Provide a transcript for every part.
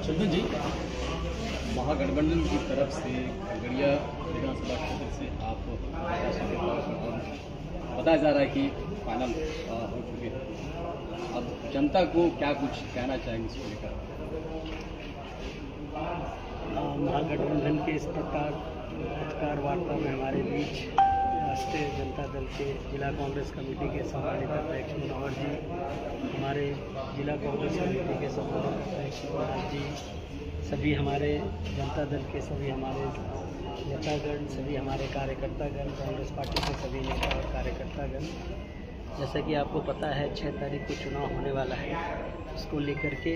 चंदन जी, महागठबंधन की तरफ से खगड़िया विधानसभा क्षेत्र से आप बताया जा रहा है कि फाइनल हो चुके हैं। अब जनता को क्या कुछ कहना चाहेंगे इसको लेकर? महागठबंधन के इस प्रकार पत्रकार वार्ता में हमारे बीच राष्ट्रीय जनता दल के जिला कांग्रेस कमेटी के सम्मानित अध्यक्ष मनोहर जी, हमारे जिला कांग्रेस कमेटी के सम्मानित अध्यक्ष मनोहर जी, सभी हमारे जनता दल के सभी हमारे नेतागण, सभी हमारे कार्यकर्तागण, कांग्रेस पार्टी के सभी नेता और कार्यकर्तागण, जैसा कि आपको पता है 6 तारीख को चुनाव होने वाला है। उसको लेकर के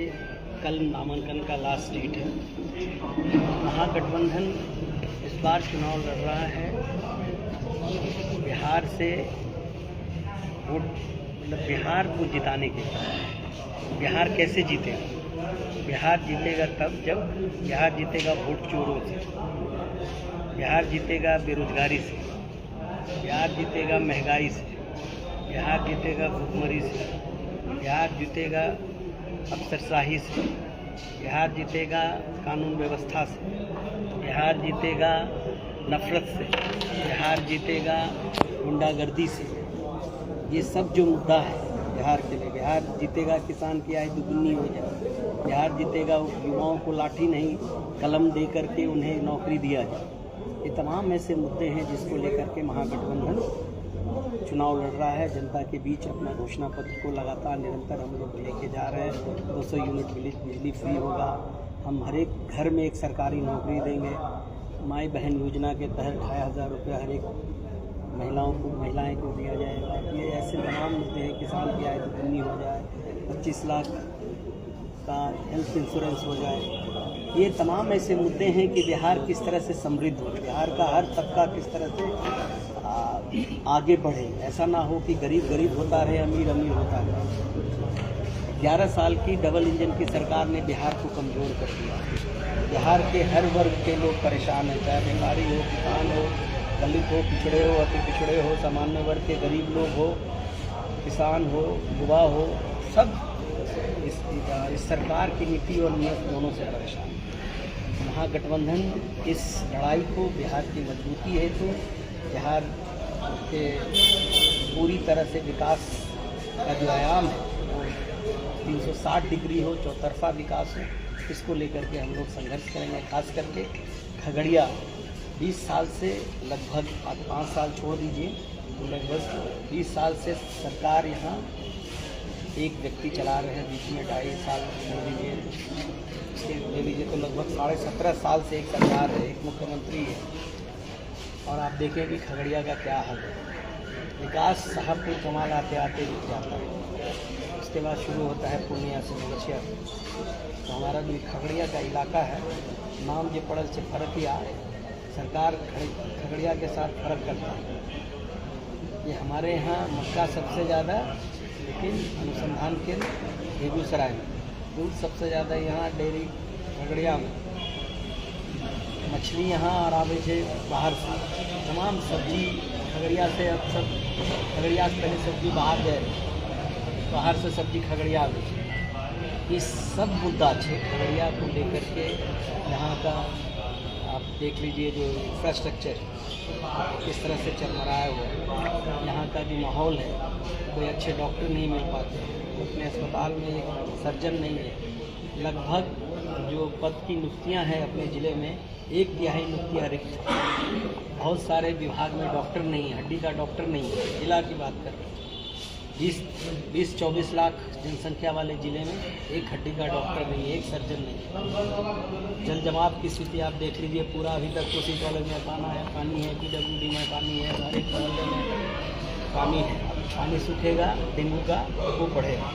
कल नामांकन का लास्ट डेट है। महागठबंधन इस बार चुनाव लड़ रहा है बिहार से वोट, मतलब बिहार को जिताने के लिए। बिहार कैसे जीतेगा? बिहार जीतेगा तब जब बिहार जीतेगा वोट चोरों से, बिहार जीतेगा बेरोजगारी से, बिहार जीतेगा महंगाई से, बिहार जीतेगा भुखमरी से, बिहार जीतेगा अफसरशाही से, बिहार जीतेगा कानून व्यवस्था से, बिहार जीतेगा नफरत से, बिहार जीतेगा गुंडागर्दी से। ये सब जो मुद्दा है बिहार के लिए, बिहार जीतेगा किसान की आय दुगनी हो जाए, बिहार जीतेगा युवाओं को लाठी नहीं कलम दे करके उन्हें नौकरी दिया जाए। ये तमाम ऐसे मुद्दे हैं जिसको लेकर के महागठबंधन चुनाव लड़ रहा है। जनता के बीच अपना घोषणा पत्र को लगातार निरंतर हम लोग लेके जा रहे हैं। 200 यूनिट बिजली फ्री होगा, हम हर एक घर में एक सरकारी नौकरी देंगे, माई बहन योजना के तहत 2500 रुपये हर एक महिलाएं को दिया जाएगा। ये ऐसे तमाम मुद्दे हैं, किसान की आय दुगनी हो जाए, 25 लाख का हेल्थ इंश्योरेंस हो जाए। ये तमाम ऐसे मुद्दे हैं कि बिहार किस तरह से समृद्ध हो, बिहार का हर तबका किस तरह से आगे बढ़े। ऐसा ना हो कि गरीब गरीब होता रहे, अमीर अमीर होता रहे। 11 साल की डबल इंजन की सरकार ने बिहार को कमज़ोर कर दिया। बिहार के हर वर्ग के लोग परेशान हैं, चाहे व्यापारी हो, किसान हो, दलित हो, पिछड़े हो, अति पिछड़े हो, सामान्य वर्ग के गरीब लोग हो, किसान हो, युवा हो, सब इस सरकार की नीति और नीयत दोनों से परेशान है। महागठबंधन इस लड़ाई को बिहार की मजबूती हेतु, बिहार के पूरी तरह से विकास का जो आयाम है वो 360 डिग्री हो, चौतरफा विकास हो, इसको लेकर के हम लोग संघर्ष करेंगे। खास करके खगड़िया 20 साल से लगभग 5 साल छोड़ दीजिए, तो लगभग 20 साल से सरकार यहाँ एक व्यक्ति चला रहे हैं, बीच में 2.5 साल छोड़ दीजिए, इसके ले लीजिए तो लगभग 17.5 साल से एक सरकार है, एक मुख्यमंत्री है। और आप देखें कि खगड़िया का क्या हाल है। विकास साहबपुर कमाल आते आते रुक जाता है, उसके बाद शुरू होता है पूर्णिया से मलेशिया। तो हमारा जो खगड़िया का इलाका है, नाम जे पड़ल से फर्क या सरकार खगड़िया के साथ फर्क करता है। ये हमारे यहाँ मक्का सबसे ज़्यादा, लेकिन अनुसंधान केंद्र बेगूसराय में, दूध सबसे ज़्यादा यहाँ डेयरी खगड़िया में, मछली यहाँ और आवे थे बाहर से, तमाम सब्जी खगड़िया से। अब सब खगड़िया से पहले सब्जी बाहर गए, बाहर से सब्जी खगड़िया आवे थे। ये सब मुद्दा है खगड़िया को लेकर के। यहाँ का आप देख लीजिए जो इंफ्रास्ट्रक्चर किस तरह से चरमराया हुआ है, यहाँ का जो माहौल है, कोई अच्छे डॉक्टर नहीं मिल पाते, अपने अस्पताल में एक सर्जन नहीं है। लगभग जो पद की नियुक्तियाँ हैं अपने ज़िले में, 1/3 नियुक्तियाँ रिक्त हैं। बहुत सारे विभाग में डॉक्टर नहीं है, हड्डी का डॉक्टर नहीं है। जिला की बात कर रहे हैं, 20-24 लाख जनसंख्या वाले ज़िले में एक हड्डी का डॉक्टर नहीं है, एक सर्जन नहीं है। जल जमाव की स्थिति आप देख लीजिए, पूरा अभी तक कोसी कॉलेज में पानी है, PWD में पानी है, हर एक मोहल्ले में पानी है। पानी सूखेगा, डेंगू का वो बढ़ेगा।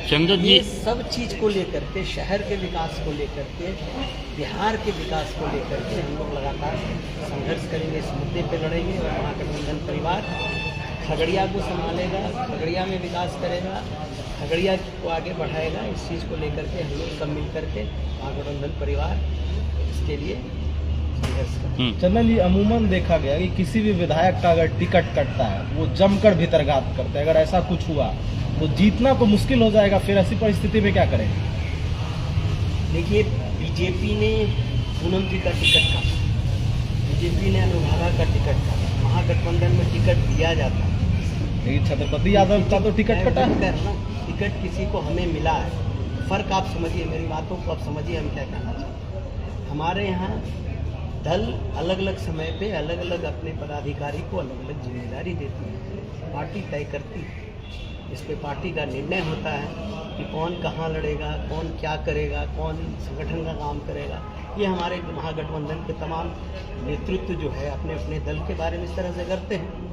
चंदन जी, ये सब चीज़ को लेकर के, शहर के विकास को लेकर के, बिहार के विकास को लेकर के हम लोग लगातार संघर्ष करेंगे, इस मुद्दे पे लड़ेंगे। और महागठबंधन परिवार खगड़िया को संभालेगा, खगड़िया में विकास करेगा, खगड़िया को आगे बढ़ाएगा। इस चीज़ को लेकर के हम लोग सब मिल करके महागठबंधन परिवार इसके लिए संघर्ष करें। चंदन जी, अमूमन देखा गया कि किसी भी विधायक का अगर टिकट कटता है वो जमकर भीतरघात करते हैं। अगर ऐसा कुछ हुआ तो जीतना तो मुश्किल हो जाएगा, फिर ऐसी परिस्थिति में क्या करें? देखिए, बीजेपी ने पूनम जी का टिकट काटा, बीजेपी ने अनुराधा का टिकट काटा, महागठबंधन में टिकट दिया जाता है। लेकिन छत्रपति यादव का तो टिकट कटा है। टिकट किसी को हमें मिला है। फ़र्क आप समझिए, मेरी बातों को आप समझिए हम क्या कहना चाहते हैं। हमारे यहाँ दल अलग अलग समय पे अलग अलग अपने पदाधिकारी को अलग अलग जिम्मेदारी देती है, पार्टी तय करती है। इस पे पार्टी का निर्णय होता है कि कौन कहाँ लड़ेगा, कौन क्या करेगा, कौन संगठन का काम करेगा। ये हमारे महागठबंधन के तमाम नेतृत्व जो है अपने अपने दल के बारे में इस तरह से करते हैं।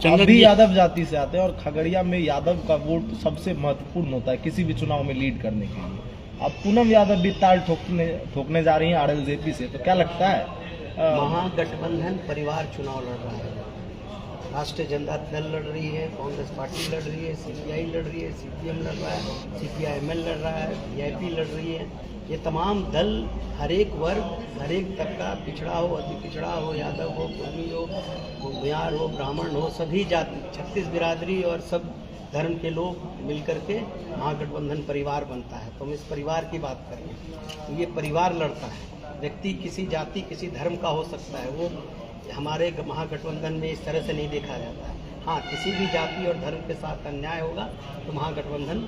आप भी यादव जाति से आते हैं और खगड़िया में यादव का वोट सबसे महत्वपूर्ण होता है किसी भी चुनाव में लीड करने के लिए। अब पूनम यादव भी ताल ठोकने जा रही हैं आरएलजेपी से, तो क्या लगता है? महागठबंधन परिवार चुनाव लड़ रहा है। राष्ट्रीय जनता दल लड़ रही है, कांग्रेस पार्टी लड़ रही है, सीपीआई लड़ रही है, सीपीएम लड़ रहा है, सीपीआईएमएल लड़ रहा है, वीआईपी लड़ रही है। ये तमाम दल हर एक वर्ग, हर एक तबका, पिछड़ा हो, अति पिछड़ा हो, यादव हो, कुर्मी हो, भूमियार हो, ब्राह्मण हो, सभी जाति, 36 बिरादरी और सब धर्म के लोग मिलकर के महागठबंधन परिवार बनता है। तो हम इस परिवार की बात करें तो ये परिवार लड़ता है। व्यक्ति किसी जाति, किसी धर्म का हो सकता है, वो हमारे महागठबंधन में इस तरह से नहीं देखा जाता है। हाँ, किसी भी जाति और धर्म के साथ अन्याय होगा तो महागठबंधन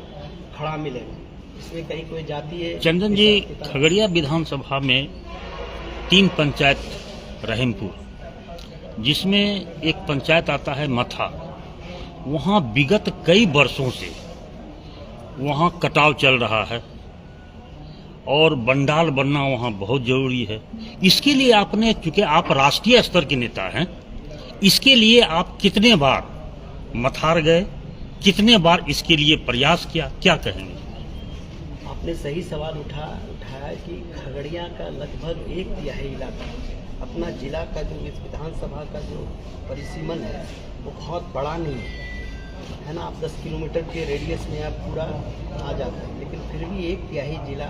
खड़ा मिलेगा, इसमें कहीं कोई जाति है। चंदन जी, खगड़िया विधानसभा में 3 पंचायत रहीमपुर, जिसमें एक पंचायत आता है मथा, वहाँ विगत कई वर्षों से वहाँ कटाव चल रहा है और बंडाल बनना वहाँ बहुत जरूरी है। इसके लिए आपने, चूंकि आप राष्ट्रीय स्तर के नेता हैं, इसके लिए आप कितने बार मथार गए, कितने बार इसके लिए प्रयास किया, क्या कहेंगे? आपने सही सवाल उठाया कि खगड़िया का लगभग 1/3 इलाका, अपना जिला का जो इस विधानसभा का जो परिसीमन है वो बहुत बड़ा नहीं है ना। आप 10 किलोमीटर के रेडियस में आप पूरा आ जाते हैं, लेकिन फिर भी 1/3 जिला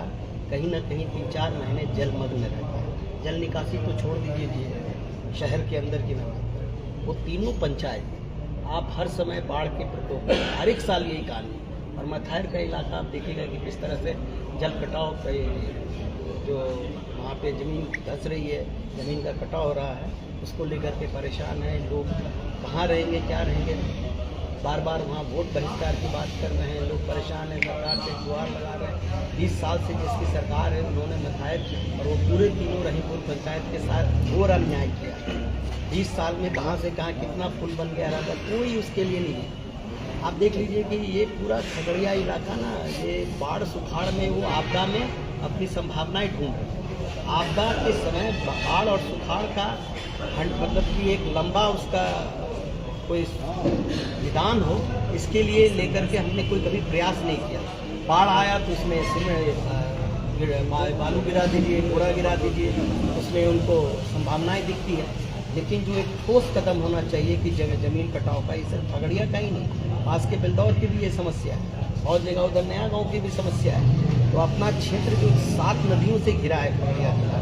कहीं ना कहीं 3-4 महीने जलमग्न रहता है। जल निकासी तो छोड़ दीजिए, शहर के अंदर की बात करें, वो तीनों पंचायत आप हर समय बाढ़ के प्रकोप में, हर एक साल यही कहानी। और मथायर का इलाका आप देखिएगा कि किस तरह से जल कटाव का जो वहाँ पे ज़मीन धंस रही है, ज़मीन का कटाव हो रहा है, उसको लेकर के परेशान है लोग। कहाँ रहेंगे, क्या रहेंगे, बार बार वहाँ वोट बहिष्कार की बात कर रहे हैं लोग, परेशान हैं, सरकार से गुहार लगा रहे हैं। 20 साल से जिसकी सरकार है उन्होंने मथायर और वो पूरे तीनों रहीमपुर पंचायत के साथ घोर अन्याय किया। 20 साल में कहाँ से कहाँ कितना पुल बन गया रहा, कोई उसके लिए नहीं है। आप देख लीजिए कि ये पूरा खगड़िया इलाका ना, ये बाढ़ सुखाड़ में, वो आपदा में अपनी संभावनाएं ढूंढ रहे हैं। आपदा के समय बाढ़ और सुखाड़ का मतलब कि एक लंबा उसका कोई निदान हो, इसके लिए लेकर के हमने कोई कभी प्रयास नहीं किया। बाढ़ आया तो उसमें बालू गिरा दीजिए, कूड़ा गिरा दीजिए, उसमें उनको संभावनाएं दिखती है। लेकिन जो एक ठोस कदम होना चाहिए कि जमीन कटाव का, ये सिर्फ खगड़िया का ही नहीं, पास के बिल्दौर की भी ये समस्या है, और जगह उधर नया गांव की भी समस्या है। तो अपना क्षेत्र जो 7 नदियों से घिरा है खगड़िया जिला,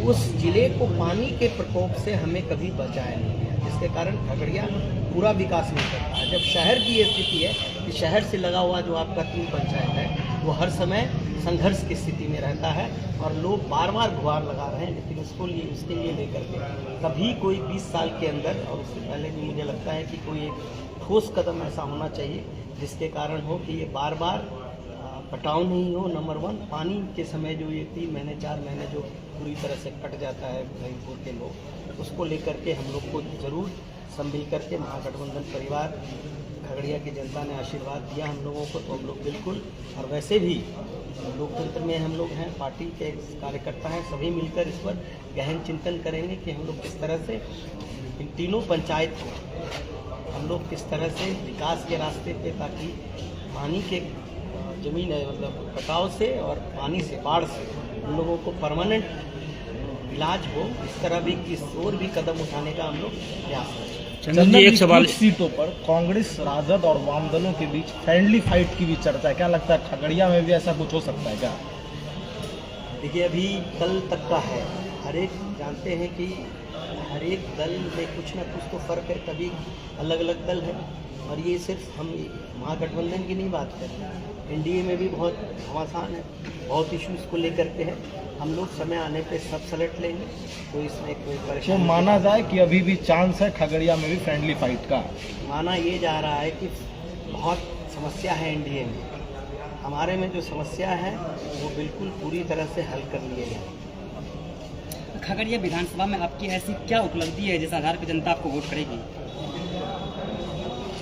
उस जिले को पानी के प्रकोप से हमें कभी बचाया नहीं गया, जिसके कारण खगड़िया पूरा विकास नहीं करता है। जब शहर की ये स्थिति है कि शहर से लगा हुआ जो आपका 3 पंचायत है वो हर समय संघर्ष की स्थिति में रहता है और लोग बार बार गुहार लगा रहे हैं, लेकिन उसके लिए लेकर के कभी कोई 20 साल के अंदर और उससे पहले भी मुझे लगता है कि कोई एक ठोस कदम ऐसा होना चाहिए जिसके कारण हो कि ये बार बार कटाव नहीं हो। नंबर 1, पानी के समय जो ये 3 महीने 4 महीने जो पूरी तरह से कट जाता है रहीमपुर के लोग, उसको लेकर के हम लोग को जरूर संभल करके महागठबंधन परिवार, खगड़िया की जनता ने आशीर्वाद दिया हम लोगों को, तो हम लोग बिल्कुल, और वैसे भी लोकतंत्र में हम लोग हैं, पार्टी के कार्यकर्ता हैं, सभी मिलकर इस पर गहन चिंतन करेंगे कि हम लोग किस तरह से इन तीनों पंचायत को हम लोग किस तरह से विकास के रास्ते पे, ताकि पानी के जमीन है मतलब कटाव से और पानी से, बाढ़ से हम लोगों को परमानेंट इलाज हो, इस तरह भी किस और भी कदम उठाने का हम लोग प्रयास करें। चंदन जी, एक सवाल, सीटों पर कांग्रेस, राजद और वाम दलों के बीच फ्रेंडली फाइट की भी चर्चा है, क्या लगता है खगड़िया में भी ऐसा कुछ हो सकता है क्या? देखिए, अभी कल तक का है, हर एक जानते हैं कि हर एक दल में कुछ ना कुछ तो फर्क है, कभी अलग अलग दल है, और ये सिर्फ हम महागठबंधन की नहीं बात कर रहे, एनडीए में भी बहुत घमासान है, बहुत इश्यूज को लेकर के है। हम लोग समय आने पे सब सलट लेंगे, तो इसमें कोई तो परेशानी माना जाए कि अभी भी चांस है खगड़िया में भी फ्रेंडली फाइट का। माना ये जा रहा है कि बहुत समस्या है एनडीए में, हमारे में जो समस्या है वो बिल्कुल पूरी तरह से हल कर लिए जाए। खगड़िया विधानसभा में आपकी ऐसी क्या उपलब्धि है जिस आधार पर जनता आपको वोट करेगी?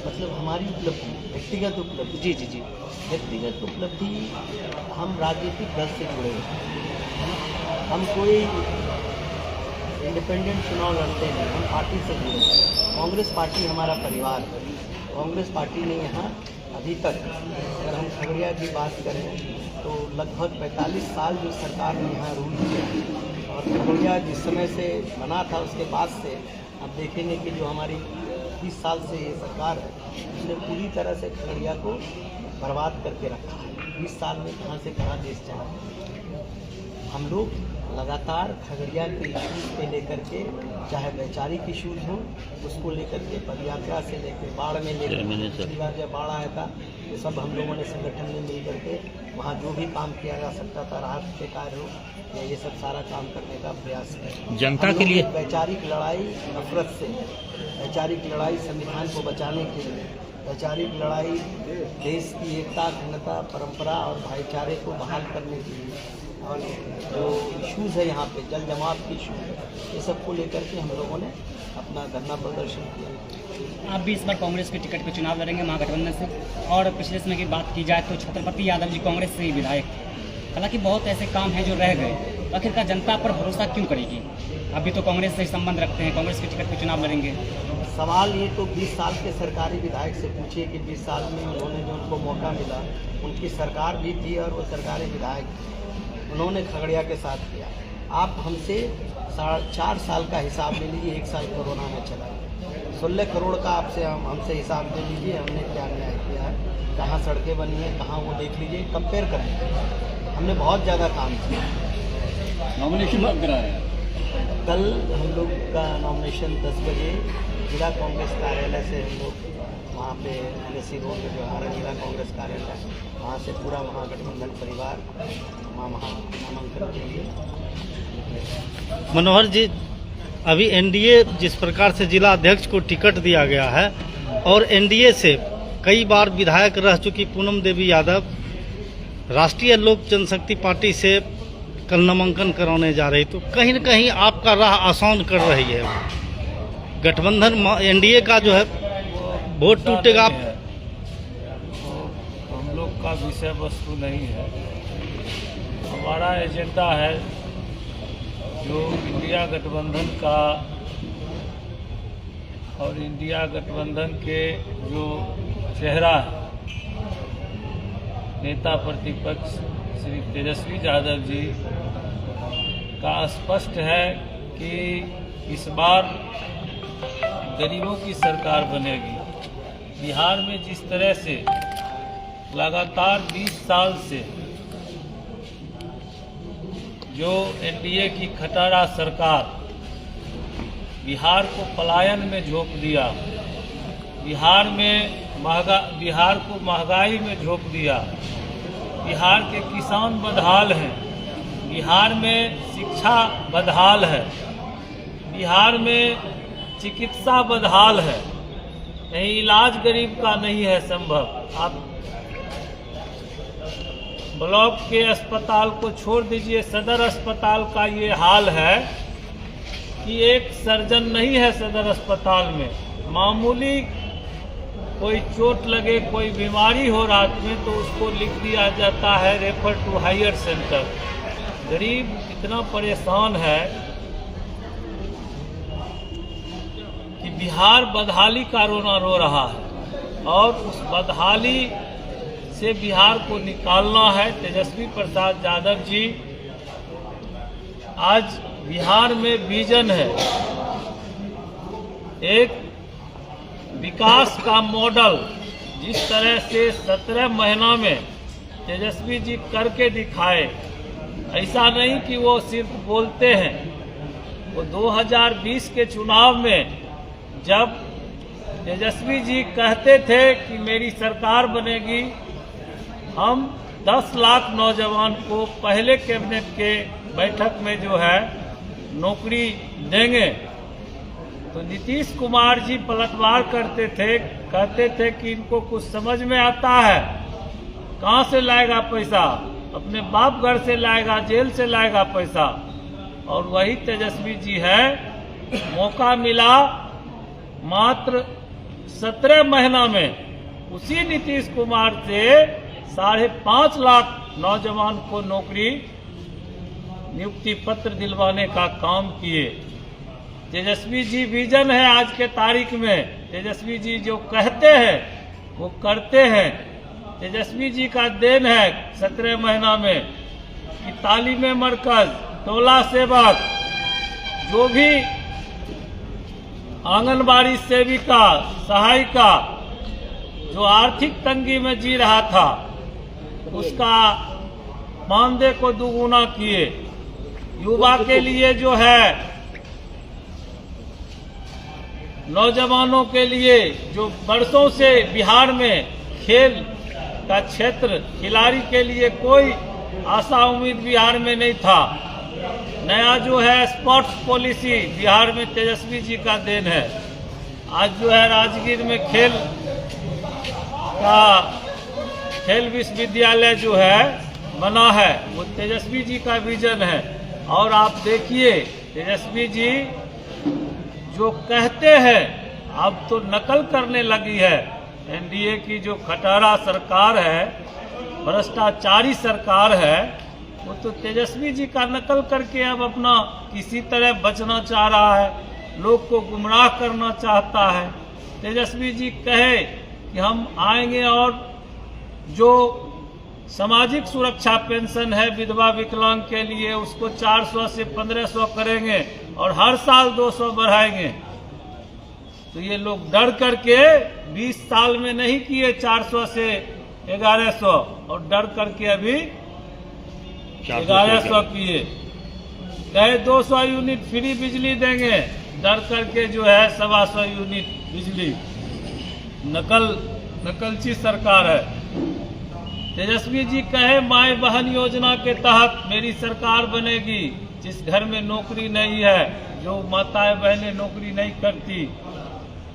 मतलब हमारी उपलब्धि, व्यक्तिगत उपलब्धि? जी जी जी। व्यक्तिगत उपलब्धि, हम राजनीतिक दल से जुड़े हैं, हम कोई इंडिपेंडेंट चुनाव लड़ते नहीं, हम पार्टी से जुड़े हैं। कांग्रेस पार्टी हमारा परिवार है। कांग्रेस पार्टी ने यहाँ अभी तक, अगर हम खगड़िया की बात करें तो लगभग 45 साल जो सरकार ने यहाँ रूल किया, और खगड़िया जिस समय से बना था उसके बाद से आप देखेंगे कि जो हमारी 30 साल से ये सरकार है उसने पूरी तरह से खगड़िया को बर्बाद करके रखा है। 20 साल में कहाँ से कहाँ देश चला। हम लोग लगातार खगड़िया के इश्यूज पे लेकर के, चाहे वैचारिक इश्यूज हों उसको लेकर के, पदयात्रा से लेकर बाढ़ में लेकर, पिछली बार जब बाढ़ आया था तो सब हम लोगों ने संगठन में मिल करके वहाँ जो भी काम किया जा सकता था, राहत के कार्य हो या ये सब सारा काम करने का प्रयास है। जनता के लिए वैचारिक लड़ाई नफरत से, वैचारिक लड़ाई संविधान को बचाने के लिए, वैचारिक लड़ाई देश की एकता, अखंडता, परंपरा और भाईचारे को बहाल करने के लिए, और जो इश्यूज़ है यहाँ पे जल जमाव की इशू, ये सब को लेकर के हम लोगों ने अपना धरना प्रदर्शन किया। आप भी इस बार कांग्रेस के टिकट पर चुनाव लड़ेंगे महागठबंधन से, और पिछले समय की बात की जाए तो छत्रपति यादव जी कांग्रेस से ही विधायक थे। हालांकि बहुत ऐसे काम हैं जो रह गए, आखिरकार जनता पर भरोसा क्यों करेगी? अभी तो कांग्रेस से संबंध रखते हैं, कांग्रेस के टिकट पर चुनाव लड़ेंगे। सवाल ये तो 20 साल के सरकारी विधायक से पूछिए कि 20 साल में उन्होंने जो उनको मौका मिला, उनकी सरकार भी थी और वो सरकारी विधायक थे, उन्होंने खगड़िया के साथ किया। आप हमसे 4.5 साल का हिसाब ले लीजिए, 1 साल कोरोना में चला, 16 करोड़ का आपसे हमसे हिसाब दे लीजिए, हमने क्या न्याय किया है, कहाँ सड़कें बनी हैं, कहाँ वो देख लीजिए, कंपेयर करें, हमने बहुत ज़्यादा काम किया। नॉमिनेशन कब कराया? कल हम लोग का नॉमिनेशन 10 बजे जिला कांग्रेस कार्यालय से, हम लोग वहाँ पे लेसी रोड में जो हमारा जिला कांग्रेस कार्यालय है, वहाँ से पूरा महागठबंधन परिवार नामांकन के लिए। मनोहर जी, अभी एनडीए जिस प्रकार से जिला अध्यक्ष को टिकट दिया गया है, और एनडीए से कई बार विधायक रह चुकी पूनम देवी यादव राष्ट्रीय लोक जनशक्ति पार्टी से कल नामांकन कराने जा रही, तो कहीं न कहीं आपका राह आसान कर रही है। गठबंधन एनडीए का जो है वोट टूटेगा, तो हम लोग का विषय वस्तु नहीं है। हमारा एजेंडा है जो इंडिया गठबंधन का, और इंडिया गठबंधन के जो चेहरा है नेता प्रतिपक्ष श्री तेजस्वी यादव जी का, स्पष्ट है कि इस बार गरीबों की सरकार बनेगी। बिहार में जिस तरह से लगातार 20 साल से जो एनडीए की खटारा सरकार बिहार को पलायन में झोंक दिया, बिहार को महंगाई में झोंक दिया, बिहार के किसान बदहाल हैं, बिहार में शिक्षा बदहाल है, बिहार में चिकित्सा बदहाल है, कहीं इलाज गरीब का नहीं है संभव। आप ब्लॉक के अस्पताल को छोड़ दीजिए, सदर अस्पताल का ये हाल है कि एक सर्जन नहीं है सदर अस्पताल में। मामूली कोई चोट लगे, कोई बीमारी हो रात में, तो उसको लिख दिया जाता है रेफर टू हायर सेंटर। गरीब इतना परेशान है कि बिहार बदहाली का रोना रो रहा है, और उस बदहाली से बिहार को निकालना है। तेजस्वी प्रसाद यादव जी, आज बिहार में विजन है, एक विकास का मॉडल, जिस तरह से 17 महीना में तेजस्वी जी करके दिखाए। ऐसा नहीं कि वो सिर्फ बोलते हैं। वो 2020 के चुनाव में जब तेजस्वी जी कहते थे कि मेरी सरकार बनेगी, हम 10 लाख नौजवान को पहले कैबिनेट के बैठक में जो है नौकरी देंगे। तो नीतीश कुमार जी पलटवार करते थे, कहते थे कि इनको कुछ समझ में आता है, कहाँ से लाएगा पैसा, अपने बाप घर से लाएगा, जेल से लाएगा पैसा। और वही तेजस्वी जी है, मौका मिला मात्र 17 महीना में उसी नीतीश कुमार से 5.5 लाख नौजवान को नौकरी नियुक्ति पत्र दिलवाने का काम किए। तेजस्वी जी विजन है आज के तारीख में। तेजस्वी जी जो कहते हैं वो करते हैं। तेजस्वी जी का देन है 17 महीना में कि तालीम मरकज, टोला सेवक, जो भी आंगनबाड़ी सेविका, सहायिका जो आर्थिक तंगी में जी रहा था, उसका मानदेय को दुगुना किए। युवा के लिए जो है, नौजवानों के लिए जो बरसों से बिहार में खेल का क्षेत्र, खिलाड़ी के लिए कोई आशा उम्मीद बिहार में नहीं था। नया जो है स्पोर्ट्स पॉलिसी बिहार में तेजस्वी जी का देन है। आज जो है राजगीर में खेल विश्वविद्यालय जो है बना है, वो तेजस्वी जी का विजन है। और आप देखिए तेजस्वी जी जो कहते हैं अब तो नकल करने लगी है। एनडीए की जो खटारा सरकार है, भ्रष्टाचारी सरकार है, वो तो तेजस्वी जी का नकल करके अब अपना किसी तरह बचना चाह रहा है, लोग को गुमराह करना चाहता है। तेजस्वी जी कहे कि हम आएंगे और जो सामाजिक सुरक्षा पेंशन है विधवा विकलांग के लिए, उसको 400 से 1500 करेंगे और हर साल 200 बढ़ाएंगे। तो ये लोग डर करके 20 साल में नहीं किए 400 से 1100, और डर करके अभी 1100 किए। कहे 200 यूनिट फ्री बिजली देंगे, डर करके जो है 125 यूनिट बिजली। नकलची सरकार है। तेजस्वी जी कहे माई बहन योजना के तहत मेरी सरकार बनेगी। जिस घर में नौकरी नहीं है, जो माताएं बहनें नौकरी नहीं करती,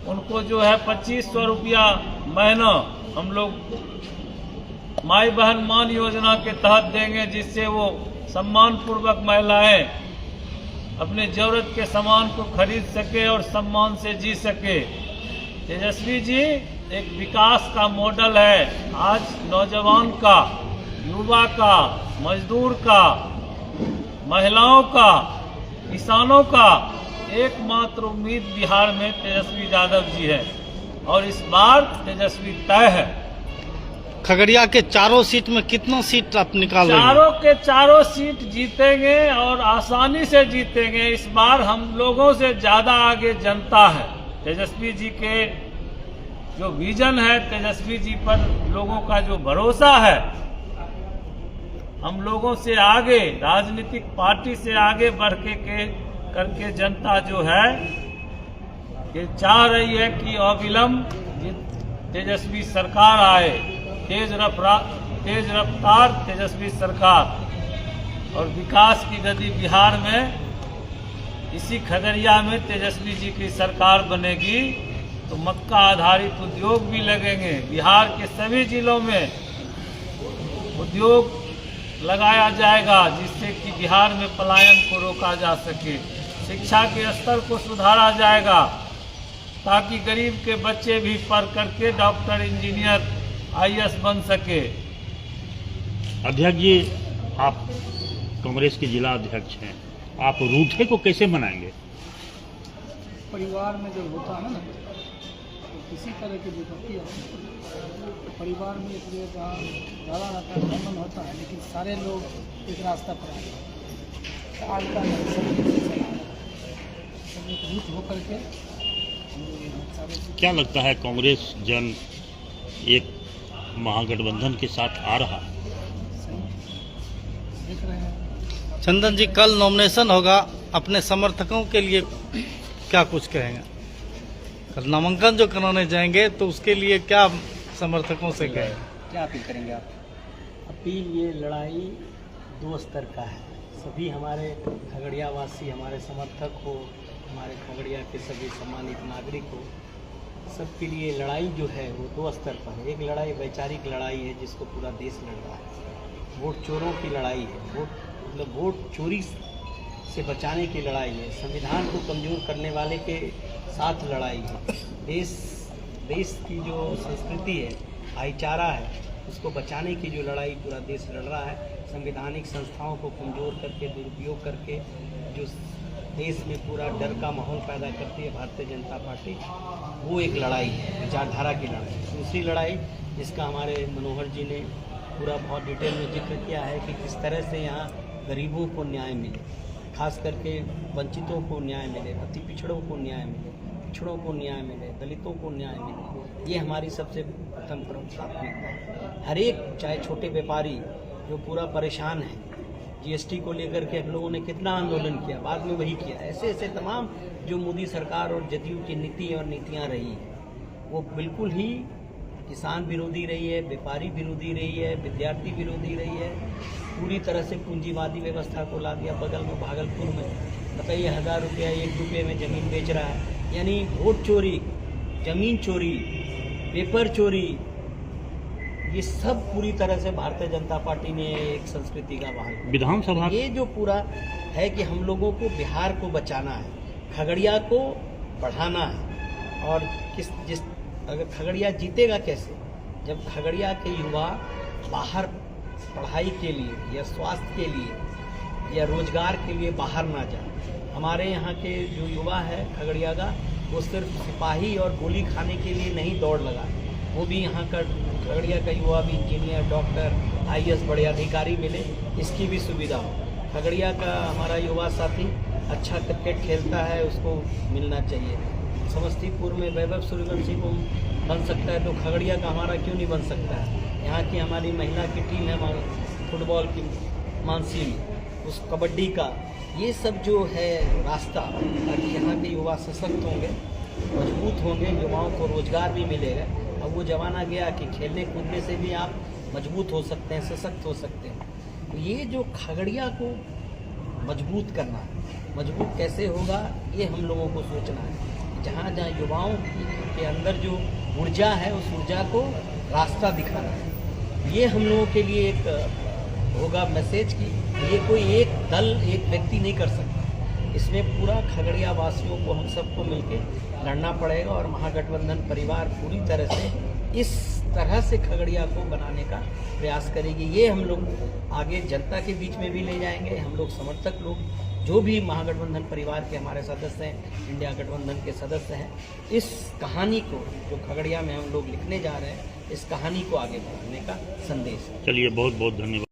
उनको जो है 2500 रुपया महीना हम लोग माई बहन मान योजना के तहत देंगे, जिससे वो सम्मान पूर्वक महिलाएं अपने जरूरत के सामान को खरीद सके और सम्मान से जी सके। तेजस्वी जी एक विकास का मॉडल है। आज नौजवान का, युवा का, मजदूर का, महिलाओं का, किसानों का एकमात्र उम्मीद बिहार में तेजस्वी यादव जी है, और इस बार तेजस्वी तय है। खगड़िया के चारों सीट में कितना सीट आप निकाल रहे हैं? चारों के चारों सीट जीतेंगे और आसानी से जीतेंगे। इस बार हम लोगों से ज्यादा आगे जनता है। तेजस्वी जी के जो विजन है, तेजस्वी जी पर लोगों का जो भरोसा है, हम लोगों से आगे, राजनीतिक पार्टी से आगे बढ़ के करके जनता जो है ये चाह रही है कि अविलंब तेजस्वी सरकार आए, तेज रफ्तार तेजस्वी सरकार। और विकास की गति बिहार में, इसी खगड़िया में तेजस्वी जी की सरकार बनेगी तो मक्का आधारित उद्योग भी लगेंगे। बिहार के सभी जिलों में उद्योग लगाया जाएगा, जिससे कि बिहार में पलायन को रोका जा सके। शिक्षा के स्तर को सुधारा जाएगा ताकि गरीब के बच्चे भी पढ़ करके डॉक्टर, इंजीनियर, आईएएस बन सके। अध्यक्ष जी, आप कांग्रेस के जिला अध्यक्ष हैं, आप रूठे को कैसे मनाएंगे? परिवार में जब होता है ना, तो किसी तरह की विपत्ति आती है तो परिवार में इसलिए जहाँ ज़्यादा रहता है बंधन होता है, लेकिन सारे लोग एक रास्ता पर आए। तो आज का सब एकजुट होकर के क्या लगता है कांग्रेस जन एक महागठबंधन के साथ आ रहा है? देख रहे हैं। चंदन जी, कल नॉमिनेशन होगा, अपने समर्थकों के लिए क्या कुछ कहेंगे? नामांकन जो कराने जाएंगे तो उसके लिए क्या समर्थकों से कहें? क्या अपील करेंगे आप? अपील, ये लड़ाई दो स्तर का है। सभी हमारे खगड़िया वासी, हमारे समर्थक हो, हमारे खगड़िया के सभी सम्मानित नागरिक हो, सबके लिए लड़ाई जो है वो दो स्तर पर है। एक लड़ाई वैचारिक लड़ाई है जिसको पूरा देश लड़ रहा है, वोट चोरों की लड़ाई है, वोट चोरी से बचाने की लड़ाई है, संविधान को कमज़ोर करने वाले के साथ लड़ाई है, देश की जो संस्कृति है, भाईचारा है, उसको बचाने की जो लड़ाई पूरा देश लड़ रहा है। संवैधानिक संस्थाओं को कमज़ोर करके, दुरुपयोग करके जो देश में पूरा डर का माहौल पैदा करती है भारतीय जनता पार्टी, वो एक लड़ाई है, विचारधारा की लड़ाई। दूसरी लड़ाई जिसका हमारे मनोहर जी ने पूरा बहुत डिटेल में जिक्र किया है कि किस तरह से यहाँ गरीबों को न्याय मिले, खास करके वंचितों को न्याय मिले, अति पिछड़ों को न्याय मिले, पिछड़ों को न्याय मिले, दलितों को न्याय मिले, ये हमारी सबसे प्रथम प्राथमिकता है। हर एक, चाहे छोटे व्यापारी जो पूरा परेशान है, जीएसटी को लेकर के हम लोगों ने कितना आंदोलन किया, बाद में वही किया। ऐसे ऐसे तमाम जो मोदी सरकार और जदयू की नीति और नीतियाँ रही हैं, वो बिल्कुल ही किसान विरोधी रही है, व्यापारी विरोधी रही है, विद्यार्थी विरोधी रही है, पूरी तरह से पूंजीवादी व्यवस्था को ला दिया। बगल में भागलपुर में बताइए 1000 रुपया 1 रुपये में ज़मीन बेच रहा है, यानी वोट चोरी, ज़मीन चोरी, पेपर चोरी, ये सब पूरी तरह से भारतीय जनता पार्टी ने एक संस्कृति का बहाल किया। विधानसभा ये जो पूरा है कि हम लोगों को बिहार को बचाना है, खगड़िया को बढ़ाना है, और अगर खगड़िया जीतेगा कैसे, जब खगड़िया के युवा बाहर पढ़ाई के लिए या स्वास्थ्य के लिए या रोजगार के लिए बाहर ना जाए। हमारे यहाँ के जो युवा है खगड़िया का, वो सिर्फ सिपाही और गोली खाने के लिए नहीं दौड़ लगा, वो भी यहाँ का खगड़िया का युवा भी इंजीनियर, डॉक्टर, IAS बड़े अधिकारी मिले, इसकी भी सुविधा हो। खगड़िया का हमारा युवा साथी अच्छा क्रिकेट खेलता है, उसको मिलना चाहिए। समस्तीपुर में वैभव सूर्यवंशी को बन सकता है, तो खगड़िया का हमारा क्यों नहीं बन सकता है? यहाँ की हमारी महिला की टीम है, फुटबॉल की मानसी में, उस कबड्डी का, ये सब जो है रास्ता, ताकि यहाँ के युवा सशक्त होंगे, मजबूत होंगे, युवाओं को रोजगार भी मिलेगा। अब वो जमाना गया कि खेलने कूदने से भी आप मजबूत हो सकते हैं, सशक्त हो सकते हैं। तो ये जो खगड़िया को मजबूत करना है, मजबूत कैसे होगा, ये हम लोगों को सोचना है। जहाँ जहाँ युवाओं के अंदर जो ऊर्जा है, उस ऊर्जा को रास्ता दिखाना है। ये हम लोगों के लिए एक होगा मैसेज कि ये कोई एक दल, एक व्यक्ति नहीं कर सकता, इसमें पूरा खगड़िया वासियों को, हम सबको मिलकर लड़ना पड़ेगा, और महागठबंधन परिवार पूरी तरह से इस तरह से खगड़िया को बनाने का प्रयास करेगी। ये हम लोग आगे जनता के बीच में भी ले जाएंगे। हम लोग समर्थक लोग, जो भी महागठबंधन परिवार के हमारे सदस्य हैं, इंडिया गठबंधन के सदस्य हैं, इस कहानी को जो खगड़िया में हम लोग लिखने जा रहे हैं, इस कहानी को आगे बढ़ाने का संदेश है। चलिए, बहुत बहुत धन्यवाद।